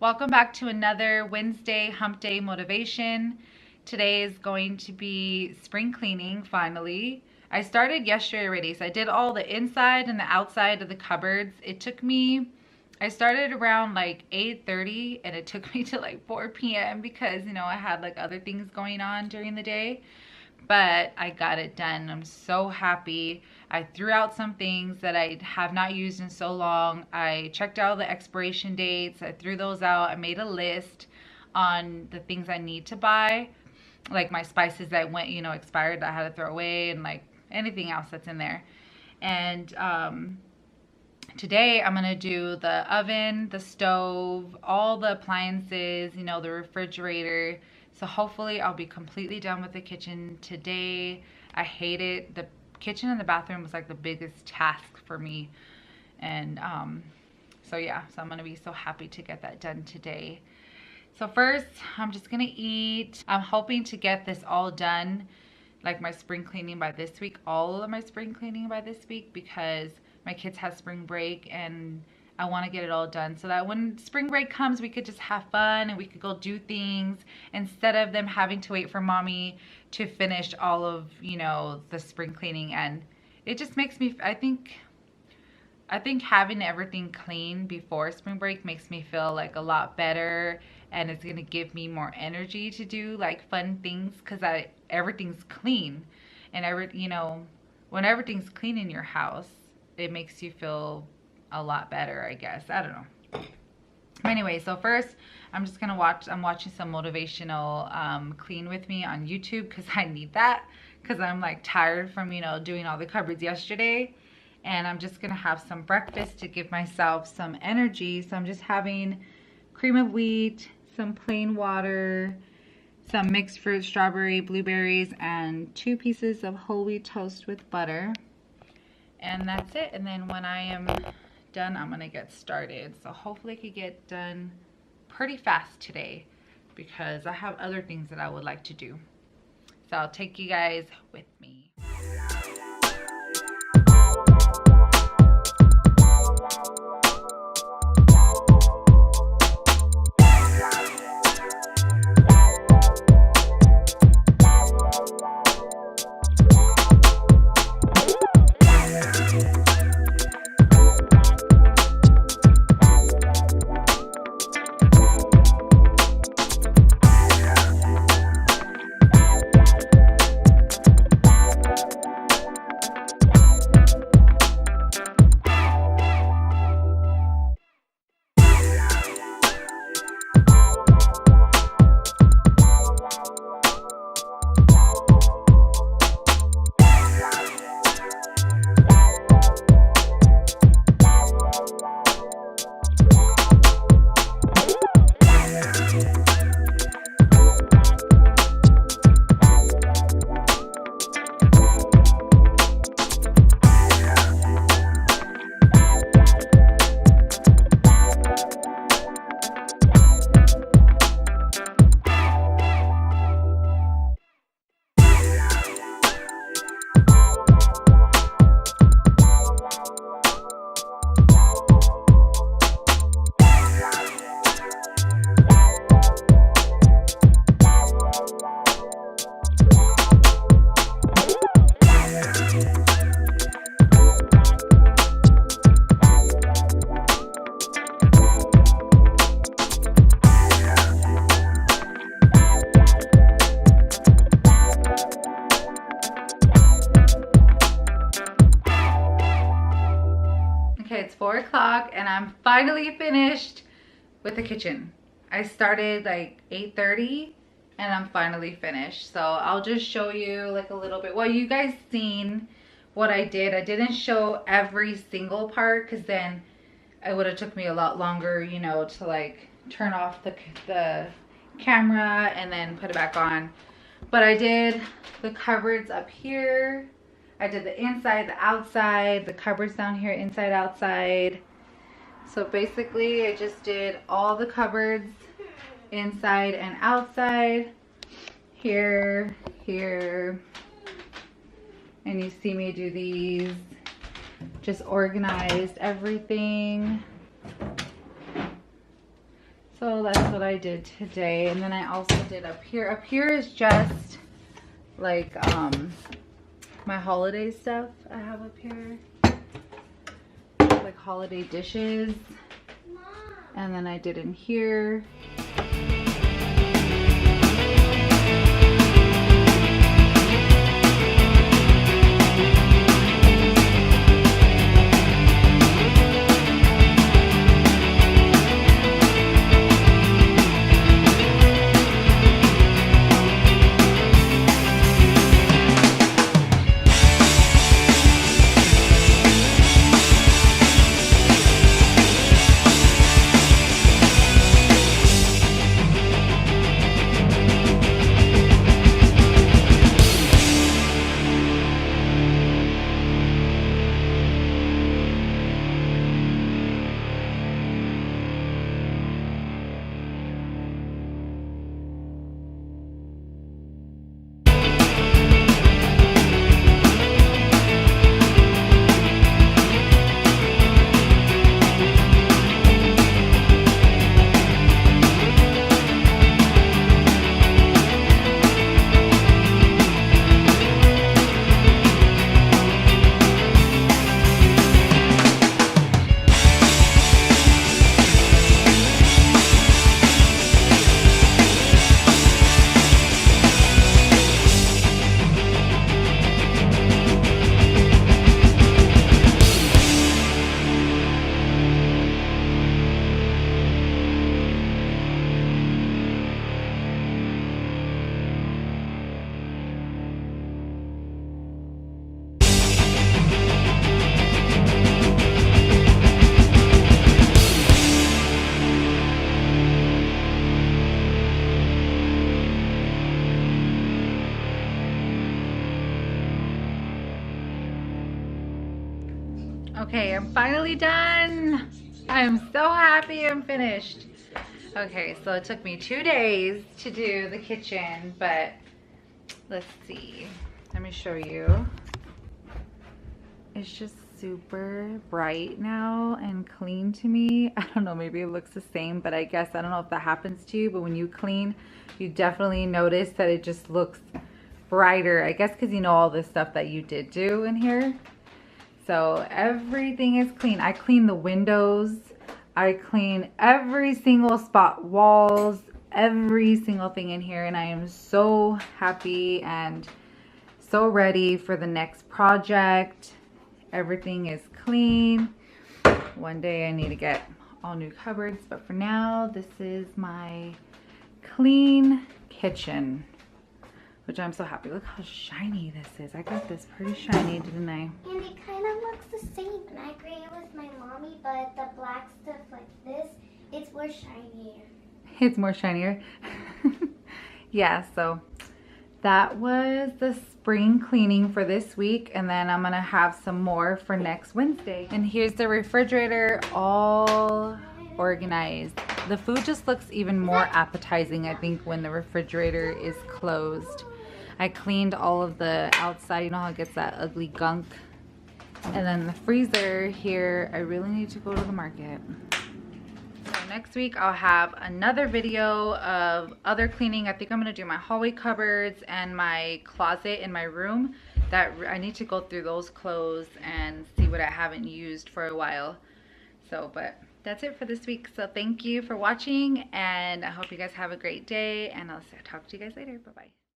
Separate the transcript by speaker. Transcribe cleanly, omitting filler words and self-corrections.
Speaker 1: Welcome back to another Wednesday Hump Day motivation. Today is going to be spring cleaning finally. I started yesterday already, so I did all the inside and the outside of the cupboards. I started around like 8:30 and it took me to like 4 p.m. because, I had like other things going on during the day. But I got it done. I'm so happy. I threw out some things that I have not used in so long. I checked out the expiration dates. I threw those out. I made a list on the things I need to buy, like my spices that went, expired that I had to throw away, and like anything else that's in there. And today I'm gonna do the oven, the stove, all the appliances, the refrigerator. So hopefully I'll be completely done with the kitchen today. I hate it. The kitchen and the bathroom was like the biggest task for me. And so I'm gonna be so happy to get that done today. So first, I'm just gonna eat. I'm hoping to get this all done, like my spring cleaning by this week, all of my spring cleaning by this week, because my kids have spring break and I want to get it all done so that when spring break comes, we could just have fun and we could go do things instead of them having to wait for mommy to finish all of, the spring cleaning. And it just makes me, I think having everything clean before spring break makes me feel like a lot better, and it's going to give me more energy to do like fun things because everything's clean. And when everything's clean in your house, it makes you feel a lot better, I guess. I don't know. Anyway, so first I'm just gonna I'm watching some motivational clean with me on YouTube because I need that, because I'm like tired from doing all the cupboards yesterday. And I'm just gonna have some breakfast to give myself some energy. So I'm just having cream of wheat, some plain water, some mixed fruit, strawberry, blueberries, and 2 pieces of whole wheat toast with butter. And that's it. And then when I am done, I'm gonna get started. So hopefully I could get done pretty fast today because I have other things that I would like to do. So I'll take you guys with me. It's 4 o'clock and I'm finally finished with the kitchen. I started like 8:30 and I'm finally finished. So I'll just show you like a little bit. Well, you guys seen what I did. I didn't show every single part because then it would have took me a lot longer, to like turn off the camera and then put it back on. But I did the cupboards up here. I did the inside, the outside, the cupboards down here, inside, outside. So basically I just did all the cupboards inside and outside. Here, and you see me do these. Just organized everything. So that's what I did today. And then I also did up here. Up here is just like my holiday stuff I have up here. Like holiday dishes. And then I did in here. Okay, I'm finally done. I'm so happy I'm finished. Okay, so it took me 2 days to do the kitchen, but let's see. Let me show you. It's just super bright now and clean to me. I don't know, maybe it looks the same, but I guess, I don't know if that happens to you, but when you clean, you definitely notice that it just looks brighter. I guess because you know all this stuff that you did do in here. So everything is clean. I clean the windows. I clean every single spot, walls, every single thing in here. And I am so happy and so ready for the next project. Everything is clean. One day I need to get all new cupboards. But for now, this is my clean kitchen, which I'm so happy. Look how shiny this is. I got this pretty shiny, didn't I?
Speaker 2: And it kind of looks the same. And I agree with my mommy, but the black stuff like this, it's more shinier.
Speaker 1: It's more shinier. Yeah, so that was the spring cleaning for this week. And then I'm going to have some more for next Wednesday. And here's the refrigerator all organized. The food just looks even more appetizing, I think, when the refrigerator is closed. I cleaned all of the outside, you know how it gets that ugly gunk. And then the freezer here, I really need to go to the market. So next week I'll have another video of other cleaning. I think I'm gonna do my hallway cupboards and my closet in my room. That I need to go through those clothes and see what I haven't used for a while. So, but that's it for this week. So thank you for watching, and I hope you guys have a great day, and I'll talk to you guys later. Bye-bye.